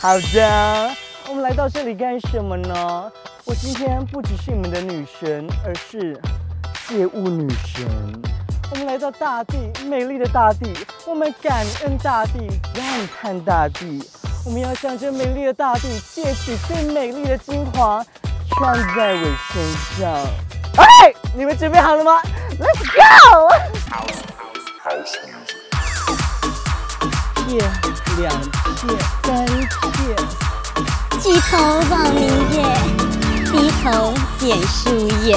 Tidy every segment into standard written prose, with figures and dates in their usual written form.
好的，我们来到这里干什么呢？我今天不只是你们的女神，而是借物女神。我们来到大地，美丽的大地，我们感恩大地，赞叹大地。我们要向这美丽的大地借取最美丽的精华，穿在我身上。哎，你们准备好了吗 ？Let's go！ 片、2片、3片。举头望明月，低头捡树叶。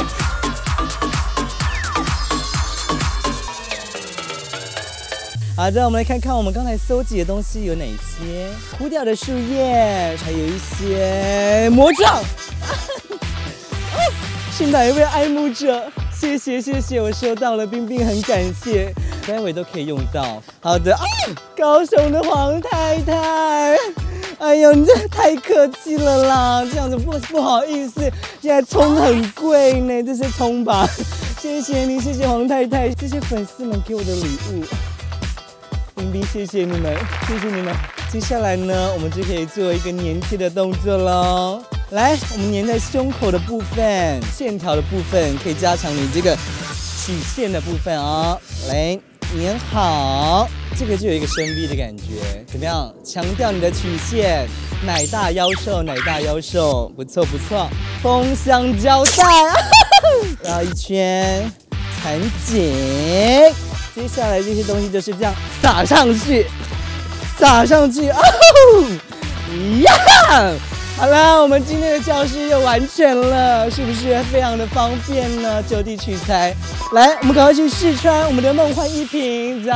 好的，我们来看看我们刚才搜集的东西有哪些：枯掉的树叶，还有一些魔杖。是哪一位爱慕者？谢谢，我收到了，冰冰很感谢，待会都可以用到。好的，高雄的黄太太，哎呦，你这太客气了啦，这样子不好意思，现在葱很贵呢，这些葱吧，谢谢你，谢谢黄太太，这些粉丝们给我的礼物，冰冰，谢谢你们，谢谢你们。接下来呢，我们就可以做一个粘贴的动作喽。来，我们粘在胸口的部分，线条的部分可以加强你这个曲线的部分哦。来，粘好，这个就有一个深 V 的感觉，怎么样？强调你的曲线，奶大腰瘦，奶大腰瘦，不错不错。封箱胶带，绕一圈，缠紧。接下来这些东西就是这样撒上去，撒上去，哦呀！好啦，我们今天的教室又完成了，是不是非常的方便呢？就地取材，来，我们赶快去试穿我们的梦幻衣品，走。